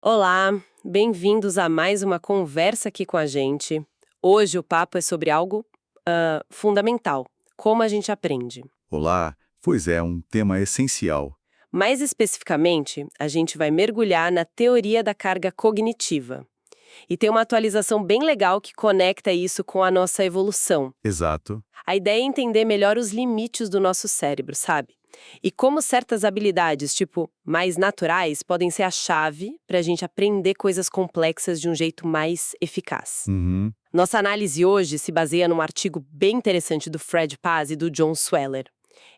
Olá, bem-vindos a mais uma conversa aqui com a gente. Hoje o papo é sobre algo fundamental: como a gente aprende. Olá, pois é, um tema essencial. Mais especificamente, a gente vai mergulhar na teoria da carga cognitiva. E tem uma atualização bem legal que conecta isso com a nossa evolução. Exato. A ideia é entender melhor os limites do nosso cérebro, sabe? E como certas habilidades, tipo, mais naturais, podem ser a chave para a gente aprender coisas complexas de um jeito mais eficaz. Uhum. Nossa análise hoje se baseia num artigo bem interessante do Fred Paz e do John Sweller.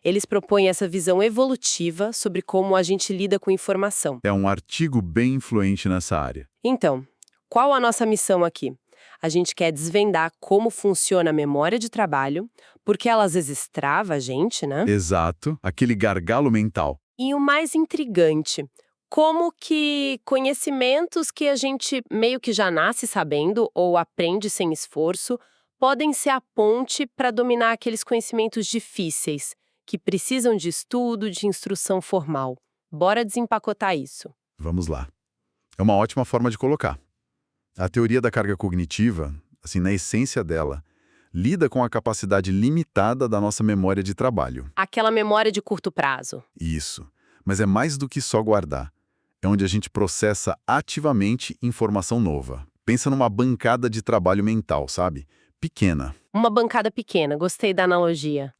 Eles propõem essa visão evolutiva sobre como a gente lida com informação. É um artigo bem influente nessa área. Então, qual a nossa missão aqui? A gente quer desvendar como funciona a memória de trabalho, porque ela às vezes trava a gente, né? Exato, aquele gargalo mental. E o mais intrigante, como que conhecimentos que a gente meio que já nasce sabendo ou aprende sem esforço podem ser a ponte para dominar aqueles conhecimentos difíceis, que precisam de estudo, de instrução formal. Bora desempacotar isso. Vamos lá. É uma ótima forma de colocar. A teoria da carga cognitiva, assim, na essência dela, lida com a capacidade limitada da nossa memória de trabalho. Aquela memória de curto prazo. Isso. Mas é mais do que só guardar. É onde a gente processa ativamente informação nova. Pensa numa bancada de trabalho mental, sabe? Pequena. Uma bancada pequena, gostei da analogia.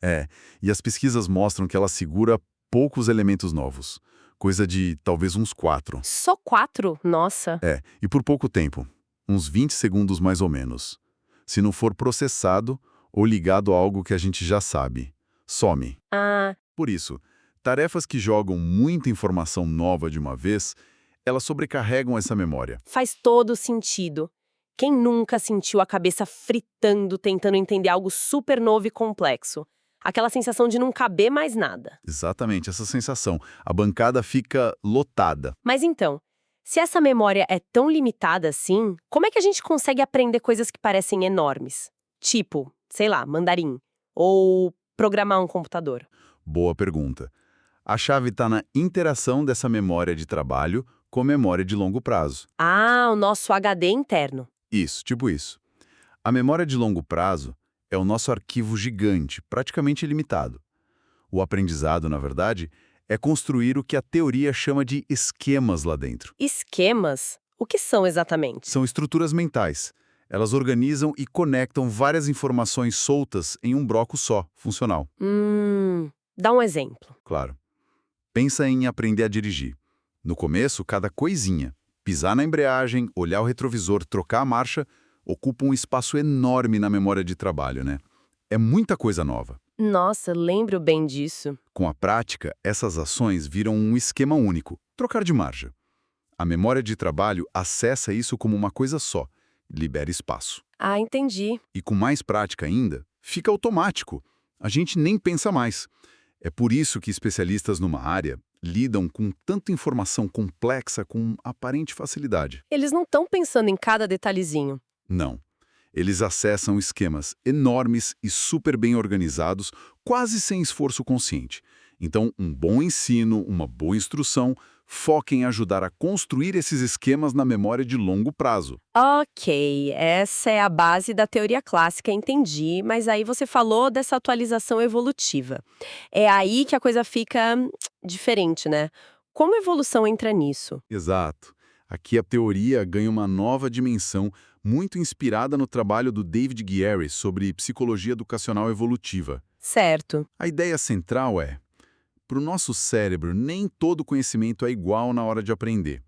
E as pesquisas mostram que ela segura poucos elementos novos. Coisa de talvez uns 4. Só 4? Nossa. E por pouco tempo. Uns 20 segundos mais ou menos. Se não for processado ou ligado a algo que a gente já sabe. Some. Ah, Por isso, tarefas que jogam muita informação nova de uma vez, elas sobrecarregam essa memória. faz todo sentido. Quem nunca sentiu a cabeça fritando tentando entender algo super novo e complexo? Aquela sensação de não caber mais nada. Exatamente, essa sensação. A bancada fica lotada. Mas então, se essa memória é tão limitada assim, como é que a gente consegue aprender coisas que parecem enormes? Tipo, sei lá, mandarim. Ou programar um computador. Boa pergunta. A chave está na interação dessa memória de trabalho com memória de longo prazo. Ah, o nosso HD interno. Isso, tipo isso. A memória de longo prazo é o nosso arquivo gigante, praticamente ilimitado. O aprendizado, na verdade, é construir o que a teoria chama de esquemas lá dentro. Esquemas? O que são exatamente? São estruturas mentais. Elas organizam e conectam várias informações soltas em um bloco só, funcional. Dá um exemplo. Claro. Pensa em aprender a dirigir. No começo, cada coisinha, pisar na embreagem, olhar o retrovisor, trocar a marcha, ocupa um espaço enorme na memória de trabalho, né? É muita coisa nova. Nossa, lembro bem disso. Com a prática, essas ações viram um esquema único, trocar de marcha. A memória de trabalho acessa isso como uma coisa só, libera espaço. Ah, entendi. E com mais prática ainda, fica automático. A gente nem pensa mais. É por isso que especialistas numa área lidam com tanta informação complexa com aparente facilidade. Eles não estão pensando em cada detalhezinho. Não. Eles acessam esquemas enormes e super bem organizados, quase sem esforço consciente. Então, um bom ensino, uma boa instrução, foca em ajudar a construir esses esquemas na memória de longo prazo. Ok, essa é a base da teoria clássica, entendi, mas aí você falou dessa atualização evolutiva. É aí que a coisa fica diferente, né? Como a evolução entra nisso? Exato. Aqui a teoria ganha uma nova dimensão, muito inspirada no trabalho do David Guerry sobre psicologia educacional evolutiva. Certo. A ideia central é: para o nosso cérebro, nem todo conhecimento é igual na hora de aprender.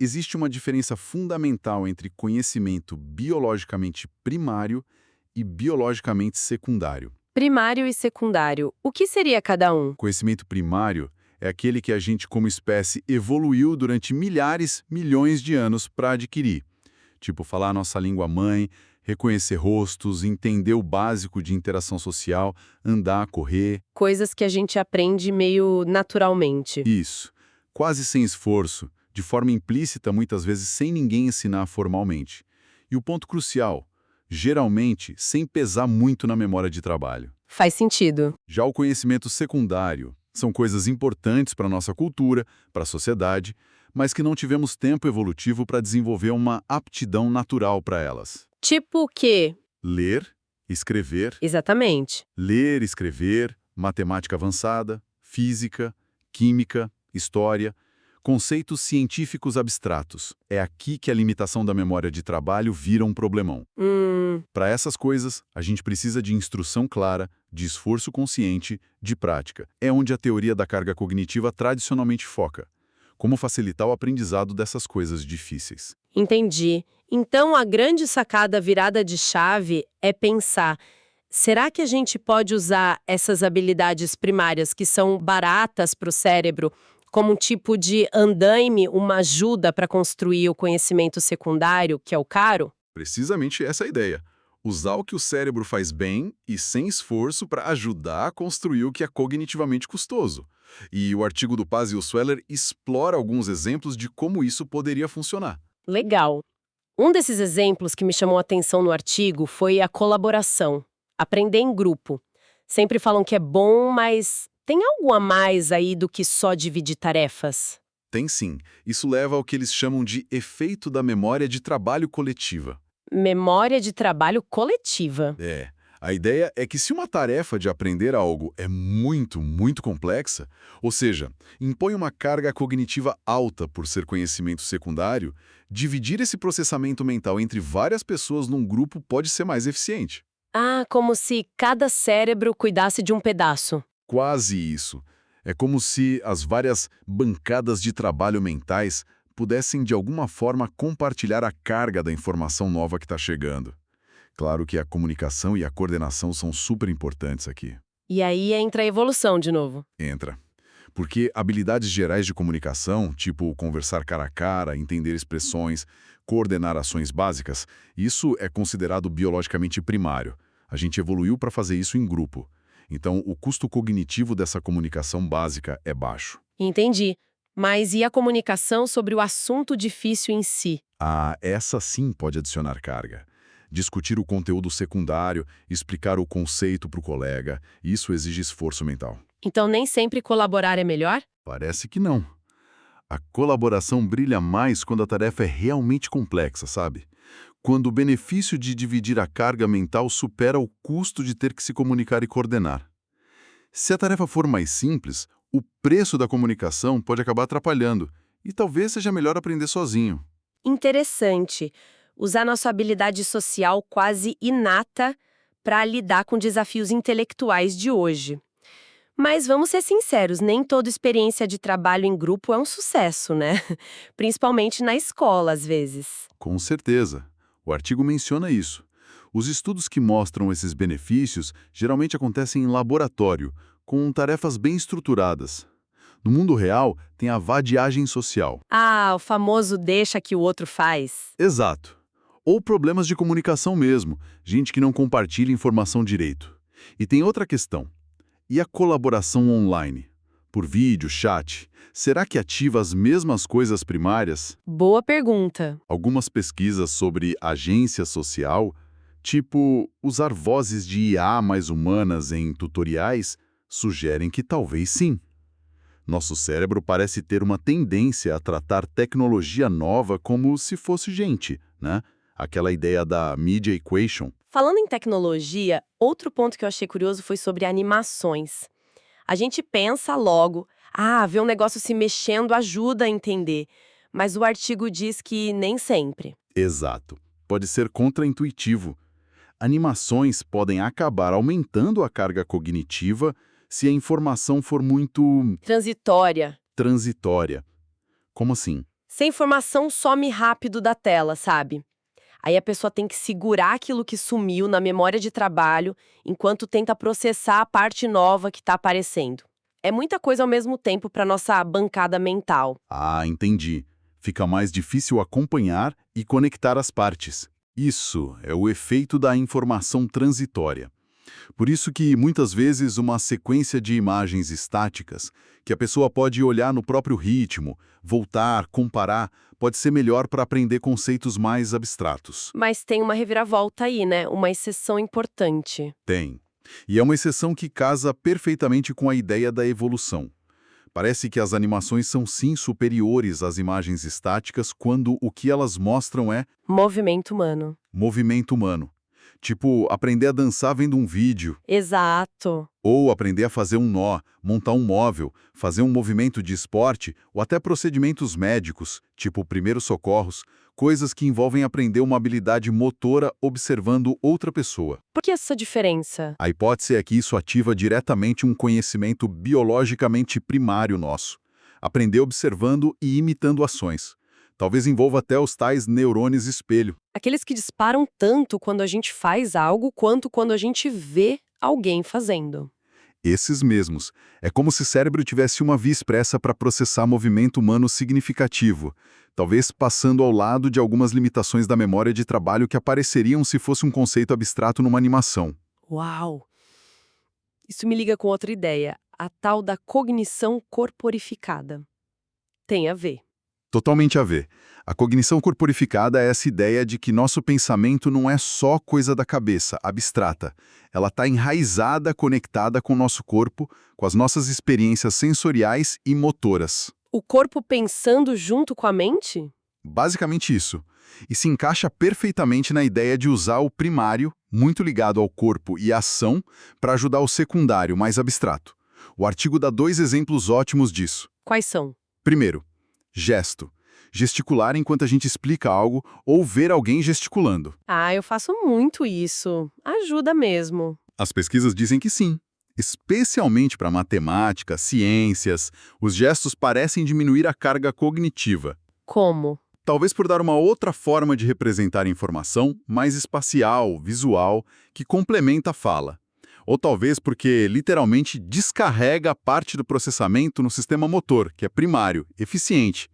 Existe uma diferença fundamental entre conhecimento biologicamente primário e biologicamente secundário. Primário e secundário, o que seria cada um? Conhecimento primário é aquele que a gente, como espécie, evoluiu durante milhares, milhões de anos para adquirir. Tipo, falar a nossa língua mãe, reconhecer rostos, entender o básico de interação social, andar, correr. Coisas que a gente aprende meio naturalmente. Isso. Quase sem esforço, de forma implícita, muitas vezes sem ninguém ensinar formalmente. E o ponto crucial, geralmente sem pesar muito na memória de trabalho. Faz sentido. Já o conhecimento secundário são coisas importantes para a nossa cultura, para a sociedade, mas que não tivemos tempo evolutivo para desenvolver uma aptidão natural para elas. Tipo o quê? Ler, escrever, Exatamente. ler, escrever, matemática avançada, física, química, história, conceitos científicos abstratos. É aqui que a limitação da memória de trabalho vira um problemão. Para essas coisas, a gente precisa de instrução clara, de esforço consciente, de prática. É onde a teoria da carga cognitiva tradicionalmente foca. Como facilitar o aprendizado dessas coisas difíceis. Entendi. Então, a grande sacada virada de chave é pensar: será que a gente pode usar essas habilidades primárias que são baratas para o cérebro como um tipo de andaime, uma ajuda para construir o conhecimento secundário, que é o caro? Precisamente essa é a ideia. Usar o que o cérebro faz bem e sem esforço para ajudar a construir o que é cognitivamente custoso. E o artigo do Paz e o Sweller explora alguns exemplos de como isso poderia funcionar. Legal. Um desses exemplos que me chamou a atenção no artigo foi a colaboração. Aprender em grupo. Sempre falam que é bom, mas tem algo a mais aí do que só dividir tarefas? Tem sim. Isso leva ao que eles chamam de efeito da memória de trabalho coletiva. Memória de trabalho coletiva. É. A ideia é que se uma tarefa de aprender algo é muito complexa, ou seja, impõe uma carga cognitiva alta por ser conhecimento secundário, dividir esse processamento mental entre várias pessoas num grupo pode ser mais eficiente. Ah, como se cada cérebro cuidasse de um pedaço. Quase isso. É como se as várias bancadas de trabalho mentais pudessem de alguma forma compartilhar a carga da informação nova que está chegando. Claro que a comunicação e a coordenação são super importantes aqui. E aí entra a evolução de novo. Entra. Porque habilidades gerais de comunicação, tipo conversar cara a cara, entender expressões, coordenar ações básicas, isso é considerado biologicamente primário. A gente evoluiu para fazer isso em grupo. Então, o custo cognitivo dessa comunicação básica é baixo. Entendi. Mas e a comunicação sobre o assunto difícil em si? Ah, essa sim pode adicionar carga. Discutir o conteúdo secundário, explicar o conceito para o colega, isso exige esforço mental. Então nem sempre colaborar é melhor? Parece que não. A colaboração brilha mais quando a tarefa é realmente complexa, sabe? Quando o benefício de dividir a carga mental supera o custo de ter que se comunicar e coordenar. Se a tarefa for mais simples, o preço da comunicação pode acabar atrapalhando, e talvez seja melhor aprender sozinho. Interessante. Usar nossa habilidade social quase inata para lidar com desafios intelectuais de hoje. Mas vamos ser sinceros, nem toda experiência de trabalho em grupo é um sucesso, né? Principalmente na escola, às vezes. Com certeza. O artigo menciona isso. Os estudos que mostram esses benefícios geralmente acontecem em laboratório, com tarefas bem estruturadas. No mundo real, tem a vadiagem social. Ah, o famoso deixa que o outro faz. Exato. Ou problemas de comunicação mesmo, gente que não compartilha informação direito. E tem outra questão. E a colaboração online? Por vídeo, chat, será que ativa as mesmas coisas primárias? Boa pergunta. Algumas pesquisas sobre agência social, tipo usar vozes de IA mais humanas em tutoriais, sugerem que talvez sim. Nosso cérebro parece ter uma tendência a tratar tecnologia nova como se fosse gente, né? Aquela ideia da media equation. Falando em tecnologia, outro ponto que eu achei curioso foi sobre animações. A gente pensa logo, ver um negócio se mexendo ajuda a entender. Mas o artigo diz que nem sempre. Exato. Pode ser contraintuitivo. Animações podem acabar aumentando a carga cognitiva se a informação for muito Transitória. transitória. Como assim? Se a informação some rápido da tela, sabe? Aí a pessoa tem que segurar aquilo que sumiu na memória de trabalho enquanto tenta processar a parte nova que está aparecendo. É muita coisa ao mesmo tempo para nossa bancada mental. Ah, entendi. Fica mais difícil acompanhar e conectar as partes. Isso é o efeito da informação transitória. Por isso que, muitas vezes, uma sequência de imagens estáticas, que a pessoa pode olhar no próprio ritmo, voltar, comparar, pode ser melhor para aprender conceitos mais abstratos. Mas tem uma reviravolta aí, né? Uma exceção importante. Tem. E é uma exceção que casa perfeitamente com a ideia da evolução. Parece que as animações são sim superiores às imagens estáticas quando o que elas mostram é Movimento humano. movimento humano. Tipo, aprender a dançar vendo um vídeo, Exato. ou aprender a fazer um nó, montar um móvel, fazer um movimento de esporte, ou até procedimentos médicos, tipo primeiros socorros, coisas que envolvem aprender uma habilidade motora observando outra pessoa. Por que essa diferença? A hipótese é que isso ativa diretamente um conhecimento biologicamente primário nosso. Aprender observando e imitando ações. Talvez envolva até os tais neurônios espelho. Aqueles que disparam tanto quando a gente faz algo quanto quando a gente vê alguém fazendo. Esses mesmos. É como se o cérebro tivesse uma via expressa para processar movimento humano significativo, talvez passando ao lado de algumas limitações da memória de trabalho que apareceriam se fosse um conceito abstrato numa animação. Uau! Isso me liga com outra ideia, a tal da cognição corporificada. Tem a ver. Totalmente a ver. A cognição corporificada é essa ideia de que nosso pensamento não é só coisa da cabeça, abstrata. Ela está enraizada, conectada com o nosso corpo, com as nossas experiências sensoriais e motoras. O corpo pensando junto com a mente? Basicamente isso. E se encaixa perfeitamente na ideia de usar o primário, muito ligado ao corpo e à ação, para ajudar o secundário, mais abstrato. O artigo dá 2 exemplos ótimos disso. Quais são? Primeiro, gesto. Gesticular enquanto a gente explica algo ou ver alguém gesticulando. Ah, eu faço muito isso. Ajuda mesmo. As pesquisas dizem que sim. Especialmente para matemática, ciências, os gestos parecem diminuir a carga cognitiva. Como? Talvez por dar uma outra forma de representar a informação, mais espacial, visual, que complementa a fala. Ou talvez porque literalmente descarrega parte do processamento no sistema motor, que é primário, eficiente.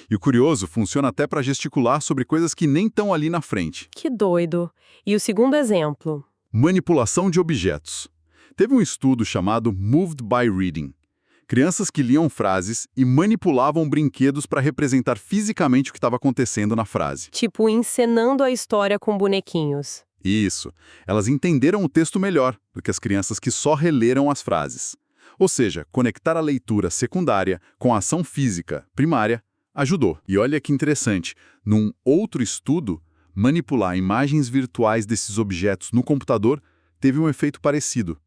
E o curioso, funciona até para gesticular sobre coisas que nem estão ali na frente. Que doido. E o segundo exemplo? Manipulação de objetos. Teve um estudo chamado Moved by Reading. Crianças que liam frases e manipulavam brinquedos para representar fisicamente o que estava acontecendo na frase. Tipo, encenando a história com bonequinhos. Isso. Elas entenderam o texto melhor do que as crianças que só releram as frases. Ou seja, conectar a leitura secundária com a ação física primária ajudou. E olha que interessante, num outro estudo, manipular imagens virtuais desses objetos no computador teve um efeito parecido.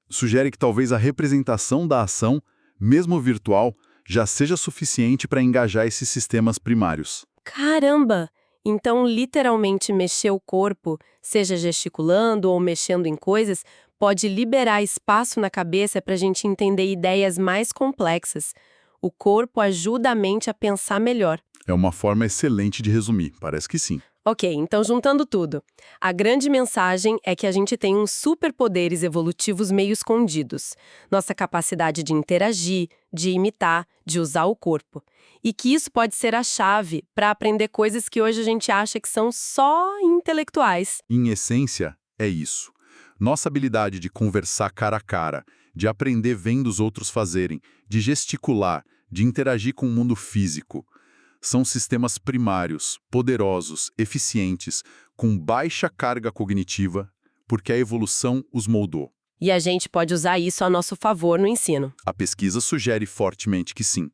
Sugere que talvez a representação da ação, mesmo virtual, já seja suficiente para engajar esses sistemas primários. Caramba! Então, literalmente mexer o corpo, seja gesticulando ou mexendo em coisas, pode liberar espaço na cabeça para a gente entender ideias mais complexas. O corpo ajuda a mente a pensar melhor. É uma forma excelente de resumir, parece que sim. Ok, então juntando tudo. A grande mensagem é que a gente tem uns superpoderes evolutivos meio escondidos. Nossa capacidade de interagir, de imitar, de usar o corpo. E que isso pode ser a chave para aprender coisas que hoje a gente acha que são só intelectuais. Em essência, é isso. Nossa habilidade de conversar cara a cara, de aprender vendo os outros fazerem, de gesticular, de interagir com o mundo físico. São sistemas primários, poderosos, eficientes, com baixa carga cognitiva, porque a evolução os moldou. E a gente pode usar isso a nosso favor no ensino. A pesquisa sugere fortemente que sim,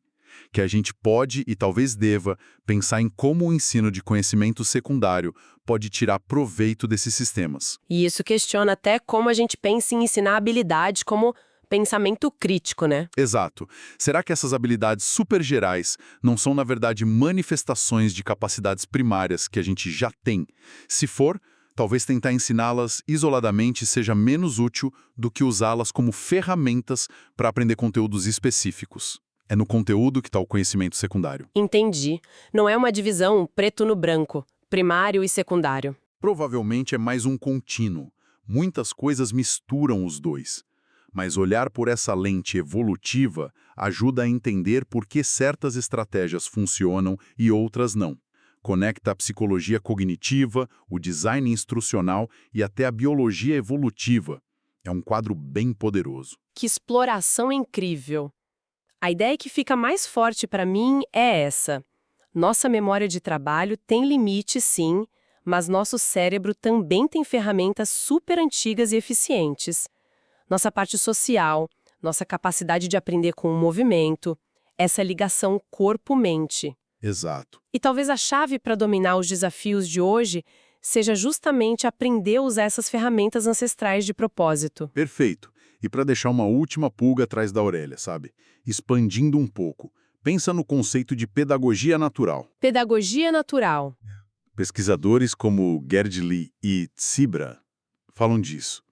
que a gente pode e talvez deva pensar em como o ensino de conhecimento secundário pode tirar proveito desses sistemas. E isso questiona até como a gente pensa em ensinar habilidades como pensamento crítico, né? Exato. Será que essas habilidades supergerais não são, na verdade, manifestações de capacidades primárias que a gente já tem? Se for, talvez tentar ensiná-las isoladamente seja menos útil do que usá-las como ferramentas para aprender conteúdos específicos. É no conteúdo que está o conhecimento secundário. Entendi. Não é uma divisão preto no branco, primário e secundário. Provavelmente é mais um contínuo. Muitas coisas misturam os dois. Mas olhar por essa lente evolutiva ajuda a entender por que certas estratégias funcionam e outras não. Conecta a psicologia cognitiva, o design instrucional e até a biologia evolutiva. É um quadro bem poderoso. Que exploração incrível! A ideia que fica mais forte para mim é essa. Nossa memória de trabalho tem limite, sim, mas nosso cérebro também tem ferramentas super antigas e eficientes. Nossa parte social, nossa capacidade de aprender com o movimento, essa ligação corpo-mente. Exato. E talvez a chave para dominar os desafios de hoje seja justamente aprender a usar essas ferramentas ancestrais de propósito. Perfeito. E para deixar uma última pulga atrás da orelha, sabe? Expandindo um pouco. Pensa no conceito de pedagogia natural. Pedagogia natural. Pesquisadores como Gerd Lee e Tsibra falam disso.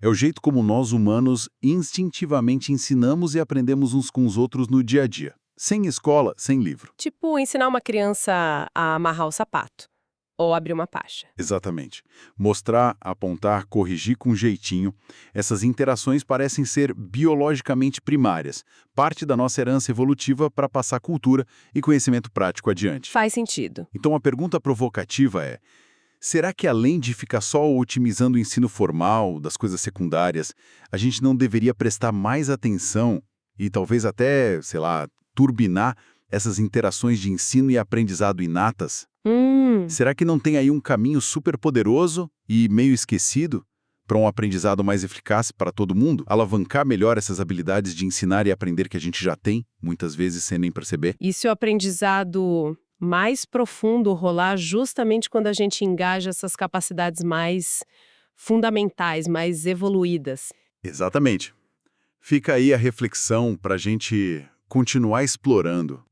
É o jeito como nós humanos instintivamente ensinamos e aprendemos uns com os outros no dia a dia. Sem escola, sem livro. Tipo, ensinar uma criança a amarrar o sapato. Ou abrir uma pasta. Exatamente. Mostrar, apontar, corrigir com jeitinho. Essas interações parecem ser biologicamente primárias, parte da nossa herança evolutiva para passar cultura e conhecimento prático adiante. Faz sentido. Então a pergunta provocativa é: será que além de ficar só otimizando o ensino formal, das coisas secundárias, a gente não deveria prestar mais atenção e talvez até, sei lá, turbinar essas interações de ensino e aprendizado inatas? Será que não tem aí um caminho super poderoso e meio esquecido para um aprendizado mais eficaz para todo mundo? Alavancar melhor essas habilidades de ensinar e aprender que a gente já tem, muitas vezes sem nem perceber? E se o aprendizado mais profundo rolar justamente quando a gente engaja essas capacidades mais fundamentais, mais evoluídas? Exatamente. Fica aí a reflexão para a gente continuar explorando.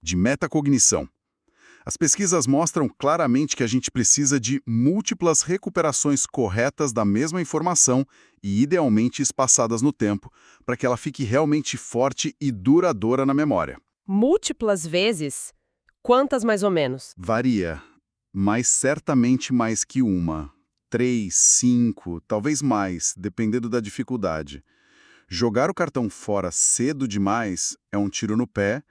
De metacognição. As pesquisas mostram claramente que a gente precisa de múltiplas recuperações corretas da mesma informação e idealmente espaçadas no tempo, para que ela fique realmente forte e duradoura na memória. Múltiplas vezes? Quantas mais ou menos? Varia, mas certamente mais que uma. 3, 5, talvez mais, dependendo da dificuldade. Jogar o cartão fora cedo demais é um tiro no pé,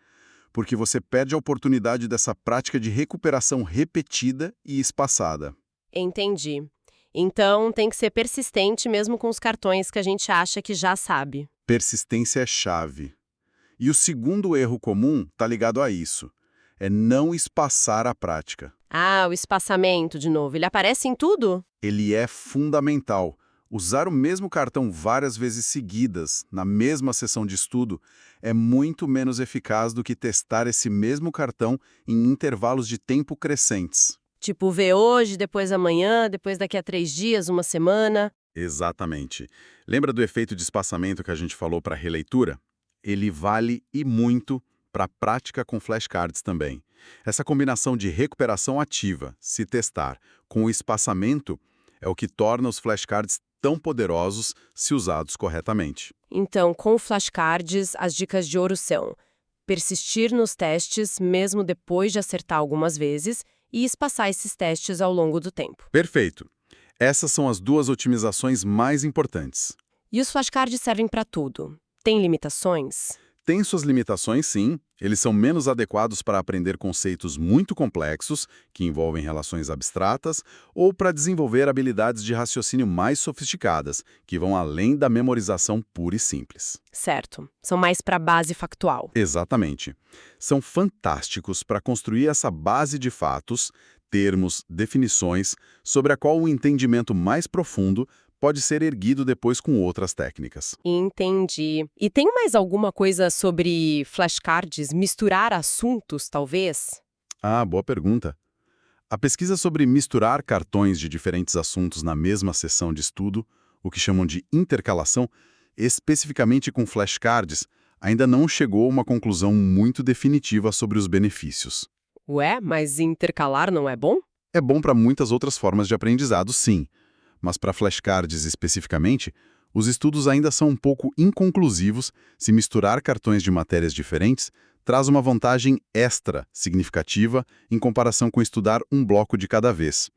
porque você perde a oportunidade dessa prática de recuperação repetida e espaçada. Entendi. Então, tem que ser persistente mesmo com os cartões que a gente acha que já sabe. Persistência é chave. E o segundo erro comum está ligado a isso. É não espaçar a prática. Ah, o espaçamento, de novo. Ele aparece em tudo? Ele é fundamental. Usar o mesmo cartão várias vezes seguidas, na mesma sessão de estudo, é muito menos eficaz do que testar esse mesmo cartão em intervalos de tempo crescentes. Tipo, ver hoje, depois amanhã, depois daqui a 3 dias, uma semana. Exatamente. Lembra do efeito de espaçamento que a gente falou para a releitura? Ele vale e muito para a prática com flashcards também. Essa combinação de recuperação ativa, se testar, com o espaçamento, é o que torna os flashcards tão poderosos se usados corretamente. Então, com flashcards, as dicas de ouro são persistir nos testes, mesmo depois de acertar algumas vezes, e espaçar esses testes ao longo do tempo. Perfeito. Essas são as duas otimizações mais importantes. E os flashcards servem para tudo. Tem limitações? Tem suas limitações, sim. Eles são menos adequados para aprender conceitos muito complexos, que envolvem relações abstratas, ou para desenvolver habilidades de raciocínio mais sofisticadas, que vão além da memorização pura e simples. Certo. São mais para base factual. Exatamente. São fantásticos para construir essa base de fatos, termos, definições, sobre a qual o entendimento mais profundo pode ser erguido depois com outras técnicas. Entendi. E tem mais alguma coisa sobre flashcards, misturar assuntos, talvez? Ah, boa pergunta. A pesquisa sobre misturar cartões de diferentes assuntos na mesma sessão de estudo, o que chamam de intercalação, especificamente com flashcards, ainda não chegou a uma conclusão muito definitiva sobre os benefícios. Ué, mas intercalar não é bom? É bom para muitas outras formas de aprendizado, sim, mas para flashcards especificamente, os estudos ainda são um pouco inconclusivos se misturar cartões de matérias diferentes traz uma vantagem extra significativa em comparação com estudar um bloco de cada vez.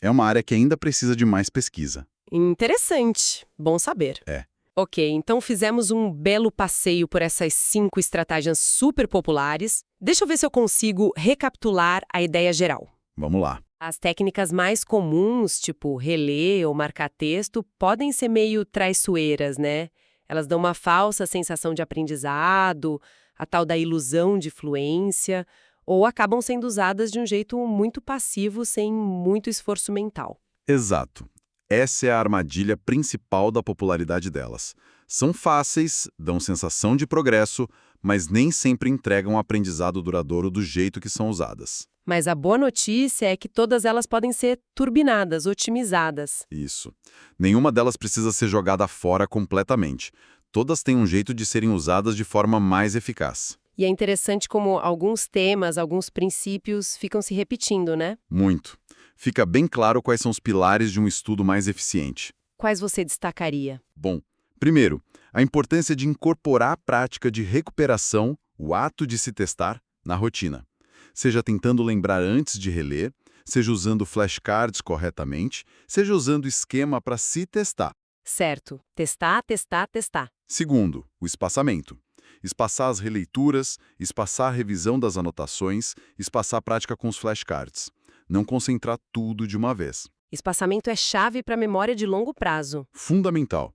É uma área que ainda precisa de mais pesquisa. Interessante. Bom saber. É. Ok, então fizemos um belo passeio por essas 5 estratégias super populares. Deixa eu ver se eu consigo recapitular a ideia geral. Vamos lá. As técnicas mais comuns, tipo reler ou marcar texto, podem ser meio traiçoeiras, né? Elas dão uma falsa sensação de aprendizado, a tal da ilusão de fluência, ou acabam sendo usadas de um jeito muito passivo, sem muito esforço mental. Exato. Essa é a armadilha principal da popularidade delas. São fáceis, dão sensação de progresso, mas nem sempre entregam um aprendizado duradouro do jeito que são usadas. Mas a boa notícia é que todas elas podem ser turbinadas, otimizadas. Isso. Nenhuma delas precisa ser jogada fora completamente. Todas têm um jeito de serem usadas de forma mais eficaz. E é interessante como alguns temas, alguns princípios ficam se repetindo, né? Muito. Fica bem claro quais são os pilares de um estudo mais eficiente. Quais você destacaria? Bom, primeiro, a importância de incorporar a prática de recuperação, o ato de se testar, na rotina. Seja tentando lembrar antes de reler, seja usando flashcards corretamente, seja usando esquema para se testar. Certo. Testar, testar, testar. Segundo, o espaçamento. Espaçar as releituras, espaçar a revisão das anotações, espaçar a prática com os flashcards. Não concentrar tudo de uma vez. Espaçamento é chave para a memória de longo prazo. Fundamental.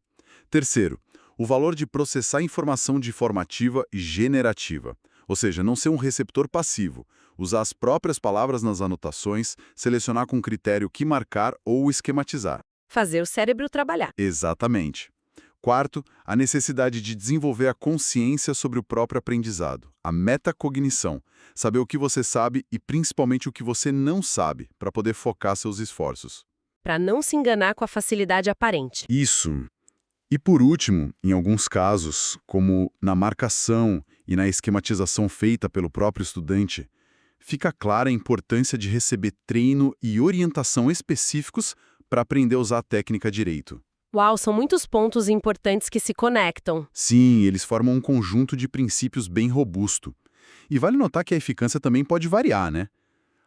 Terceiro, o valor de processar informação de forma ativa e generativa. Ou seja, não ser um receptor passivo. Usar as próprias palavras nas anotações, selecionar com critério que marcar ou esquematizar. Fazer o cérebro trabalhar. Exatamente. Quarto, a necessidade de desenvolver a consciência sobre o próprio aprendizado, a metacognição, saber o que você sabe e principalmente o que você não sabe, para poder focar seus esforços. Para não se enganar com a facilidade aparente. Isso. E por último, em alguns casos, como na marcação e na esquematização feita pelo próprio estudante, fica clara a importância de receber treino e orientação específicos para aprender a usar a técnica direito. Uau, são muitos pontos importantes que se conectam. Sim, eles formam um conjunto de princípios bem robusto. E vale notar que a eficácia também pode variar, né?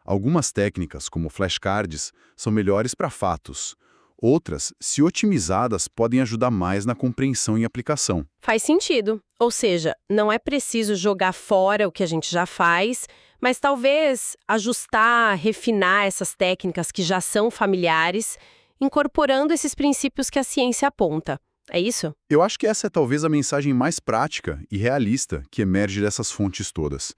Algumas técnicas, como flashcards, são melhores para fatos. Outras, se otimizadas, podem ajudar mais na compreensão e aplicação. Faz sentido. Ou seja, não é preciso jogar fora o que a gente já faz, mas talvez ajustar, refinar essas técnicas que já são familiares, incorporando esses princípios que a ciência aponta. É isso? Eu acho que essa é talvez a mensagem mais prática e realista que emerge dessas fontes todas.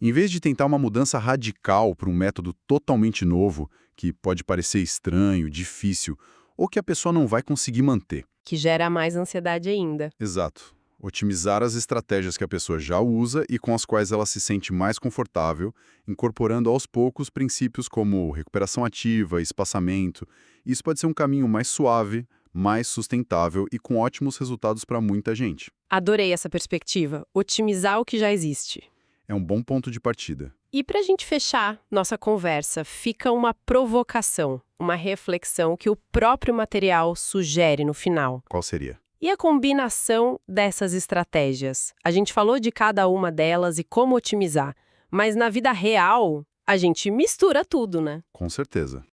Em vez de tentar uma mudança radical para um método totalmente novo, que pode parecer estranho, difícil, ou que a pessoa não vai conseguir manter. Que gera mais ansiedade ainda. Exato. Otimizar as estratégias que a pessoa já usa e com as quais ela se sente mais confortável, incorporando aos poucos princípios como recuperação ativa, espaçamento. Isso pode ser um caminho mais suave, mais sustentável e com ótimos resultados para muita gente. Adorei essa perspectiva. Otimizar o que já existe. É um bom ponto de partida. E para a gente fechar nossa conversa, fica uma provocação, uma reflexão que o próprio material sugere no final. Qual seria? E a combinação dessas estratégias? A gente falou de cada uma delas e como otimizar, mas na vida real, a gente mistura tudo, né? Com certeza.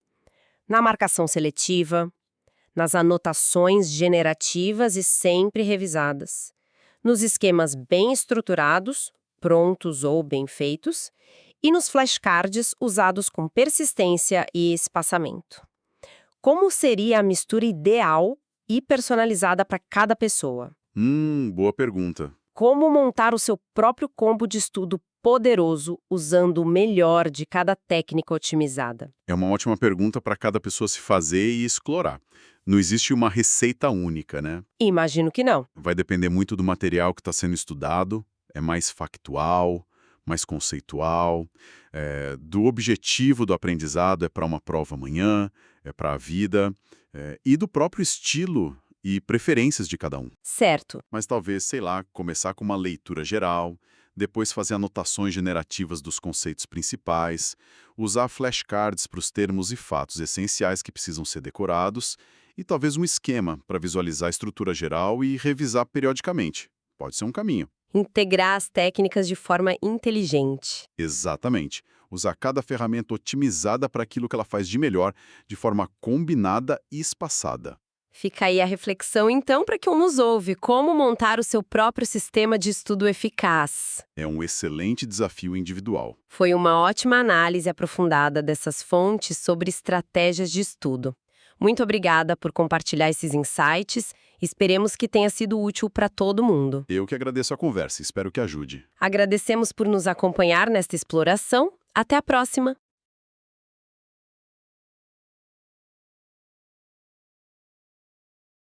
Na marcação seletiva, nas anotações generativas e sempre revisadas, nos esquemas bem estruturados, prontos ou bem feitos, e nos flashcards usados com persistência e espaçamento. Como seria a mistura ideal e personalizada para cada pessoa? Boa pergunta. Como montar o seu próprio combo de estudo poderoso usando o melhor de cada técnica otimizada? É uma ótima pergunta para cada pessoa se fazer e explorar. Não existe uma receita única, né? Imagino que não. Vai depender muito do material que está sendo estudado, é mais factual, mais conceitual, do objetivo do aprendizado, é para uma prova amanhã, é para a vida, e do próprio estilo e preferências de cada um. Certo. Mas talvez, sei lá, começar com uma leitura geral, depois fazer anotações generativas dos conceitos principais, usar flashcards para os termos e fatos essenciais que precisam ser decorados, e talvez um esquema para visualizar a estrutura geral e revisar periodicamente. Pode ser um caminho. Integrar as técnicas de forma inteligente. Exatamente. Usar cada ferramenta otimizada para aquilo que ela faz de melhor, de forma combinada e espaçada. Fica aí a reflexão, então, para quem nos ouve. Como montar o seu próprio sistema de estudo eficaz? É um excelente desafio individual. Foi uma ótima análise aprofundada dessas fontes sobre estratégias de estudo. Muito obrigada por compartilhar esses insights. Esperemos que tenha sido útil para todo mundo. Eu que agradeço a conversa, espero que ajude. Agradecemos por nos acompanhar nesta exploração. Até a próxima!